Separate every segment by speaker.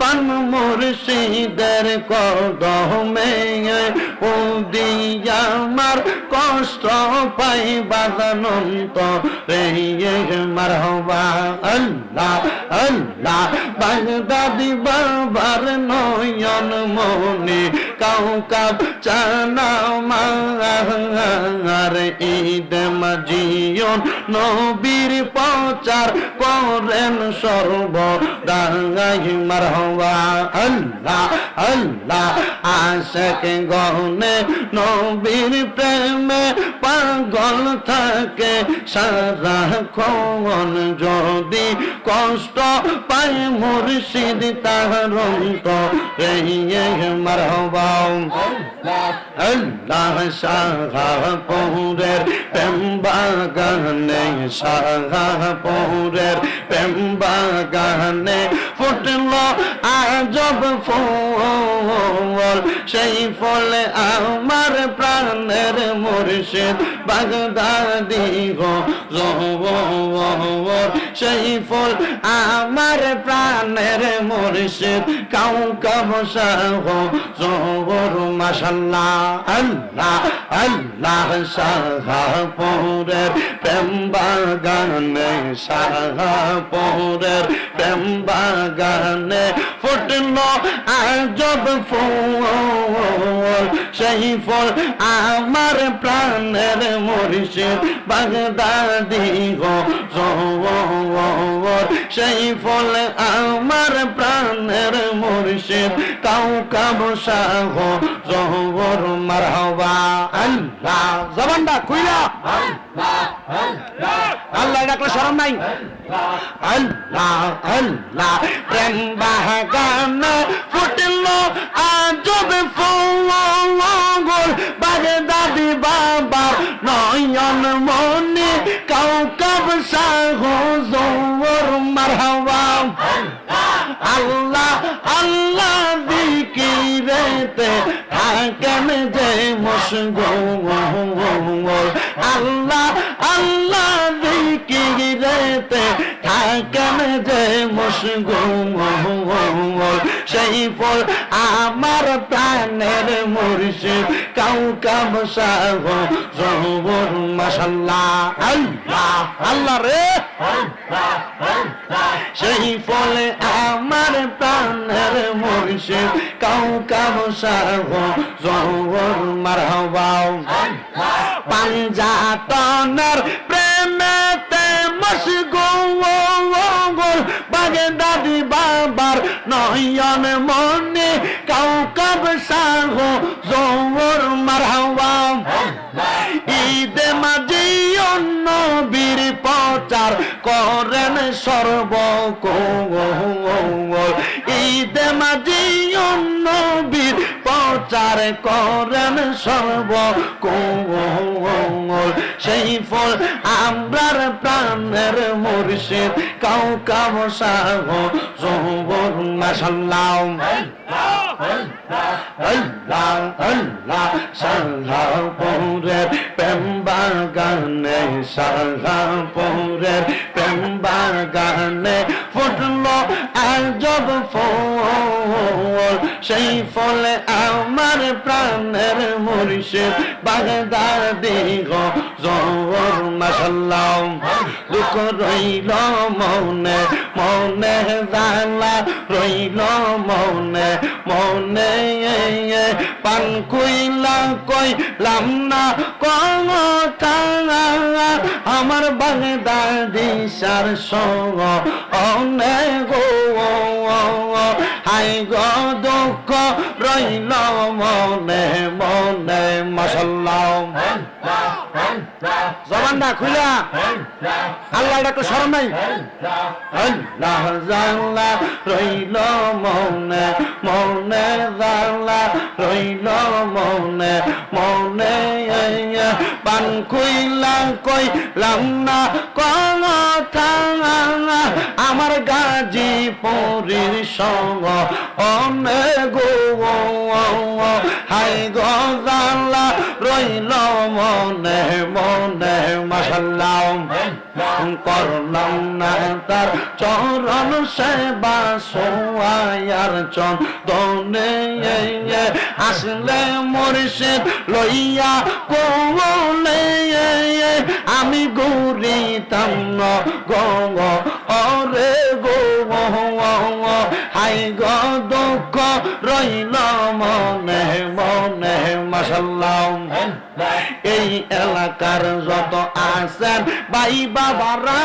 Speaker 1: পান মুর্শিদের কদমে উদিয়া আমার কষ্ট পাই বাদানন্ত রে মারহাবা আল্লাহ আল্লাহ বাগদাদি বাবার নয়ন মনি কাউকাব চানা মার ঈদ মাজিয়ন নবীর প্রচার করেন সর্বদাই মারহাবা আল্লাহ আল্লাহ আশিক গনে নবীর প্রেমে পাগল থাকে সারাক্ষণ যদি কষ্ট পায় মুর্শিদ তাহার অন্তরে মারহাবা আল্লাহ শাহপুরের প্রেম বাগানে শাহপুরের প্রেম বাগানে ফুটল আজব ফুল সেই ফলে আমার প্রাণের মুর্শিদ বাগদাদি গো সেই ফুল আমার প্রাণের মুর্শিদ কাউকাব শাহ জোর মাশাআল্লাহ আল্লাহ আল্লাহ শাহপুরের প্রেম বাগানে শাহপুরের প্রেম বাগানে ফুটল আজব ফুল সেই ফুল আমার প্রাণের মুর্শিদ বাগদাদি গো সেই ফুল আমার প্রাণের মুর্শিদ কাউকাব শাহ জোর মারহাবা আল্লাহ জবানটা খুইলা আল্লাহ ডাকলে শরম নাই আল্লাহ আল্লাহ প্রেম বাগানে ফুটল আজব ফুল বাগদাদি বাবার নয়ন মনি কাউকাব শাহ জোর মারহাবা আল্লাহ আল্লাহ দিকিরেতে থাকেন যে মশগুল আল্লাহ আল্লাহ দিকিরেতে থাকেন যে মশগুল সেই ফল আমার প্রাণের মুর্শিদ কাউকাব শাহ জোর মাশাআল্লাহ আল্লাহ আল্লাহ রে সেই ফলে আমার প্রাণের মুর্শিদ কাউকাব শাহ জোর মারহাবা পাঞ্জাতনের প্রেমেতে মশগুল বাগদাদি বাবার নয়ন মনি কাউকাব শাহ জোর মারহাবা ঈদ মাজিয়ন নবীর প্রচার করেন সর্বকোণ ঈদ মাজিয়ন নবীর প্রচার করেন সর্বকোণ সেই ফল আমরার প্রাণের মুর্শিদ কাউকাব শাহ জোর মাশাআল্লাহ আল্লাহ আল্লাহ শাহপুরের প্রেম বাগানে শাহপুরের প্রেম বাগানে ফুটল আজব ফুল সেই ফলে আমার প্রাণের মুর্শিদ বাগদাদি গো জোর মাশাআল্লাহ দুঃখ রইল মনে মনে জালা রইল মনে মনে পান কইলা কইলাম না কথা আমার বাগদাদি সার সঙ্গ অনেক হাই গো দুঃখ রইল মনে মনে মাশাআল্লাহ জবানটা খুলা আল্লাহ ডাকলে শরম নাই আল্লাহ জাল্লা রইল মনে মনে জাল্লা রইল মনে মনে পান কইলা কইলাম না কথা আমার গাজীপুরের সঙ্গ অনেক হাই গো জাল্লা রইল মনে মনে মাশাআল্লাহ করলাম না তার চরণ সেবা সোয়ার চন্দনে আসলে মুর্শিদ লইয়া কোলে আমি ঘুরিতাম গঙ্গ অরে গো হাই গো দুঃখ রইল মনে মনে মাশাআল্লাহ এই এলাকার যত আছেন ভাই বাবারা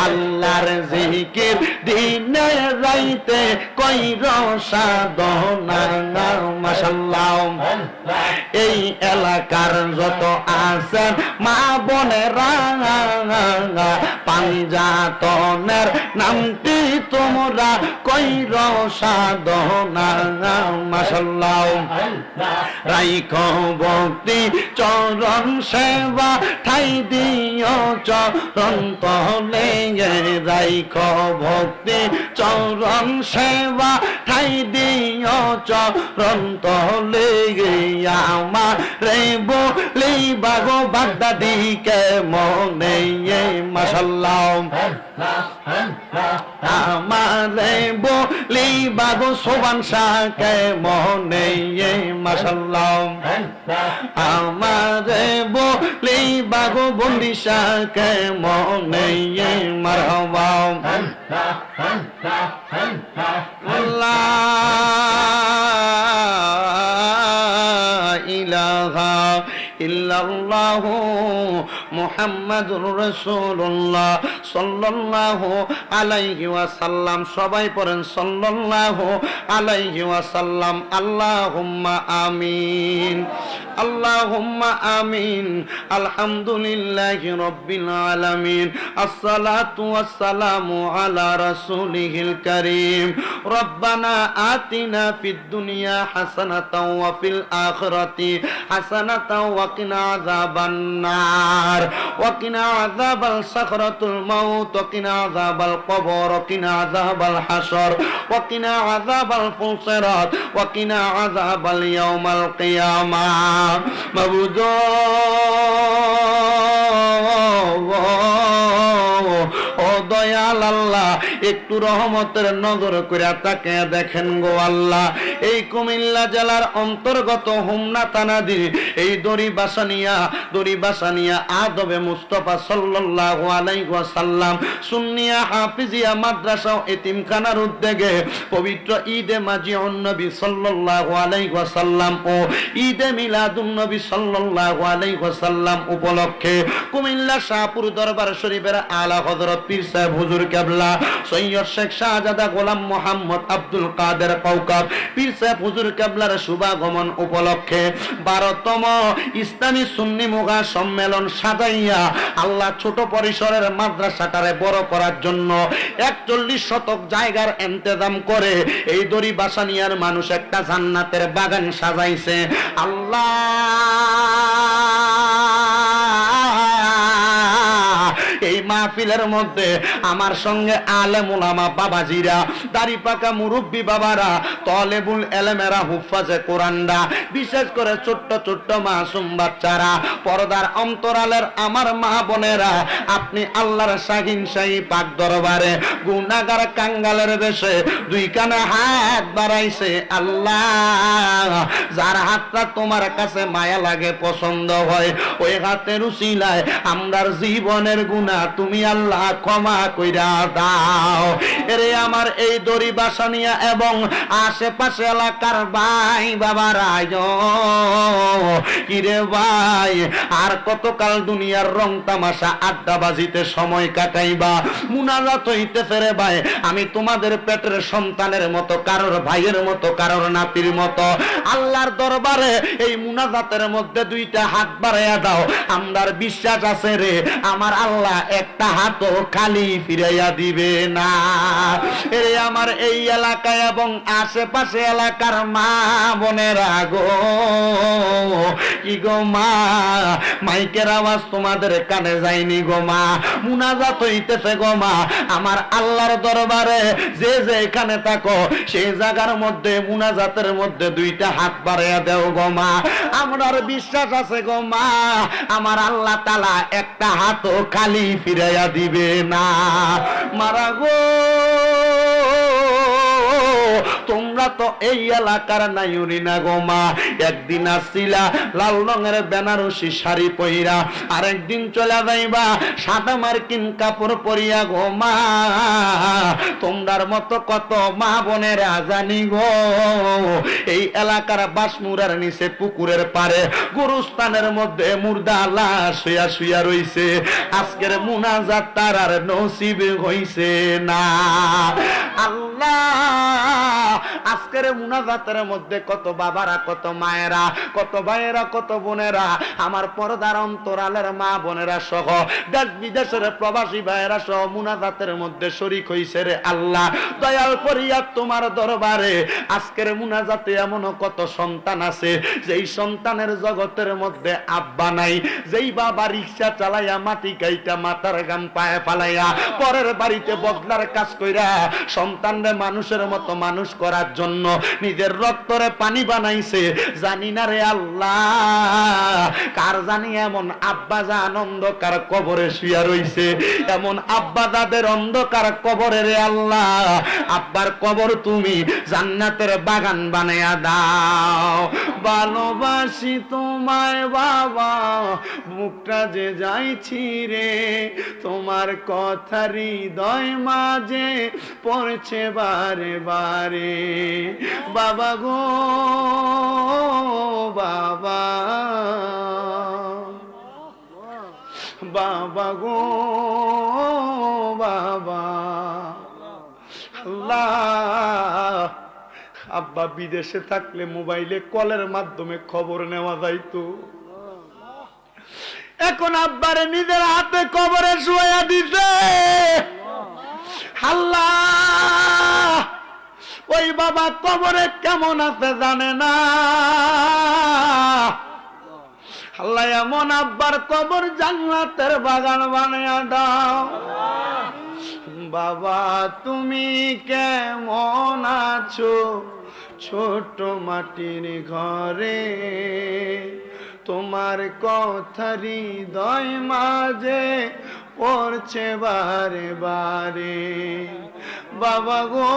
Speaker 1: আল্লাহর জিকির দিনে রাইতে কইর সাধনা মাশাআল্লাহ এই এলাকার যত আছেন মা বোনেরা পাঞ্জাতনের নামটি তোমরা কইর সাধনা মাশাআল্লাহ রাইখো ভক্তি চরণ সেবা ঠাই দিও চরণ তলে রাইখো ভক্তি চরণ সেবা ঠাই দিও চরণ তলে আমার রে বলি বাগো বাগদাদি কে মনে মাশাআল্লাহ আমারে বলি বাগো সোবান শাহ কে মনে মাশাআল্লাহ আমারে বলি বাগো বন্দি শাহ কে মনে মারহাবা আল্লাহ ইলাহা ইল্লাল্লাহু মুহাম্মাদুর রাসূলুল্লাহ সাল্লাল্লাহু আলাইহি ওয়াসাল্লাম সবাই পড়েন সাল্লাল্লাহু আলাইহি ওয়াসাল্লাম আল্লাহুম্মা আমিন আল্লাহুম্মা আমিন আলহামদুলিল্লাহি রাব্বিল আলামিন আসসালাতু ওয়াসসালামু আলা রাসূলিহিল কারীম রব্বানা আতিনা ফিদ দুনিয়া হাসানাতাও ওয়া ফিল আখিরাতি হাসানাতাও ওয়া কিনা আযাবান নার ওয়া কিনা আযাবাল সাকরাতুল মাউত ওয়া কিনা আযাবাল কবর ওয়া কিনা আযাবাল হাসর ওয়া কিনা আযাবাল ফুলসিরাত ওয়া কিনা আযাবাল ইয়াউমাল কিয়ামাহ মাবুদ ও দয়াল আল্লাহ একটু রহমতের নজর করে তাকে দেখেন গো আল্লাহ এই কুমিল্লা জেলার অন্তর্গত হোমনা থানাধীন এই দড়িবাসানিয়া আদবে মুস্তাফা সাল্লাল্লাহু আলাইহি ওয়াসাল্লাম সুন্নিয়া হাফিজিয়া মাদ্রাসা ও এতিমখানার উদ্যোগে পবিত্র ঈদে মাজিউন নবী সাল্লাল্লাহু আলাইহি ওয়াসাল্লাম ও ঈদে মিলাদুন নবী সাল্লাল্লাহু আলাইহি ওয়াসাল্লাম উপলক্ষে কুমিল্লা শাহপুর দরবার শরীফের আলা হযরত পীর সাহেব হুজুর কেবলা সৈয়দ শেখ শাহজাদা গোলাম মোহাম্মদ আব্দুল কাদের কওকাব পীর সাহেব হুজুর কেবলার শুভাগমন উপলক্ষে 12তম ইসলামী সুন্নি মুগা সম্মেলন সাজাইয়া আল্লাহ ছোট পরিসরের মাদ্রাসাটারে বড় করার জন্য 41 শতক জায়গার ইন্তজাম করে এই দড়িবাসানিয়ার মানুষ একটা জান্নাতের বাগান সাজাইছে আল্লাহ এই মাহফিলের মধ্যে আমার সঙ্গে আলেম উলামা বাবাজিরা দাড়ি পাকা মুরব্বী বাবারা তলেবুল এলেমেরা হুফাজে কোরআনরা বিশেষ করে ছোট্ট ছোট্ট মাসুম বাচ্চারা পর্দার অন্তরালের আমার মা বোনেরা আপনি আল্লাহর শাহিন শাহী পাক দরবারে গুনাহগার কাঙ্গালের বেশে দুই কানে হাত বাড়াইছে আল্লাহ যার হাতটা তোমার কাছে মায়া লাগে পছন্দ হয় ওই হাতের উসিলায় আমরার জীবনের গুনাহ তুমি আল্লাহ ক্ষমা কইরা দাও এরে আমার এই দড়িবাসানিয়া এবং আশেপাশে এলাকার ভাই বাবারা কিরে ভাই আর কতকাল দুনিয়ার রং তামাশা আড্ডাবাজিতে সময় কাটাইবা মুনাজাত হইতে ফেরে ভাই আমি তোমাদের পেটের সন্তানের মতো কারোর ভাইয়ের মতো কারোর নাতির মতো আল্লাহর দরবারে এই মুনাজাতের মধ্যে দুইটা হাত বাড়াইয়া দাও আমরার বিশ্বাস আছে রে আমার আল্লাহ এক একটা হাতও খালি ফিরাইয়া দিবে না। এরে আমার এই এলাকায় এবং আশেপাশে এলাকার মা বোনেরা গো, কি গো মা, মাইকের আওয়াজ তোমাদের কানে যায়নি গো মা, মুনাজাত হইতেছে গো মা, আমার আল্লাহর দরবারে যে যে এখানে থাকো সেই জায়গার মধ্যে মুনাজাতের মধ্যে দুইটা হাত বাড়াইয়া দেও গো মা। আমার বিশ্বাস আছে গো মা, আমার আল্লাহ তাআলা একটা হাতও খালি ফিরাইয়া দিবে না। মারা গো, তোমরা তো এই এলাকার নাইউরি না গো মা। একদিন আসছিলা লাল রঙের বেনারসি শাড়ি পইরা, আরেকদিন চলে যাইবা সাদা মার্কিন কাপড় পরিয়া গো মা। তোমরার মতো কত মা বোনের জানি গো এই এলাকার বাসমুরার নিচে পুকুরের পারে গুরুস্থানের মধ্যে মুর্দা লাশ শুয়া শুয়া রইছে। আজকের মুনাজাত তার আর নসিব হইছে না। আল্লাহ, আজকের মুনাজাতের মধ্যে কত বাবারা, কত মায়েরা, কত ভাইয়েরা, কত বোনেরা, আমার পর্দার অন্তরালের মা বোনেরা সহ দেশ বিদেশের প্রবাসী ভাইয়েরা সহ মুনাজাতের মধ্যে শরীক হইছে রে আল্লাহ। দয়াল ফরিয়াদ তোমার দরবারে, আজকের মুনাজাতে এমন কত সন্তান আছে যেই সন্তানের জগতের মধ্যে আব্বা নাই, যেই বাবা রিকশা চালাইয়া মাটি গাইটা মাথার গাম পায়ে ফালাইয়া পরের বাড়িতে বদলার কাজ কইরা সন্তানরে মানুষের মতো মানুষ করার জন্য নিজের রক্তরে পানি বানাইছে। জানি না রে আল্লাহ, কার জানি এমন আব্বা জান অন্ধকার কবরে শুয়া রইছে, এমন আব্বা যাদের অন্ধকার কবরে রে আল্লাহ, আব্বার কবর তুমি জান্নাতের বাগান বানায়া দাও। ভালোবাসি তোমায় বাবা, মুখটা যে যাইছি রে, তোমার কথা হৃদয় মাঝে পড়ছে বারে বারে। বাবা গো বাবা, বাবা গো বাবা। আল্লাহ, আব্বা বিদেশে থাকলে মোবাইলে কলের মাধ্যমে খবর নেওয়া যাইতো, এখন আব্বারে নিজের হাতে কবরে শুয়াইয়া দিতে। আল্লাহ, ওই বাবা কবরে কেমন আছে জানে না। আল্লাহ, এমন আব্বার কবর জান্নাতের বাগান বানায়া দাও। বাবা তুমি কেমন আছো ছোট মাটির ঘরে, তোমার কথা হৃদয় মাঝে পড়ছে বারে বারে। বাবা গো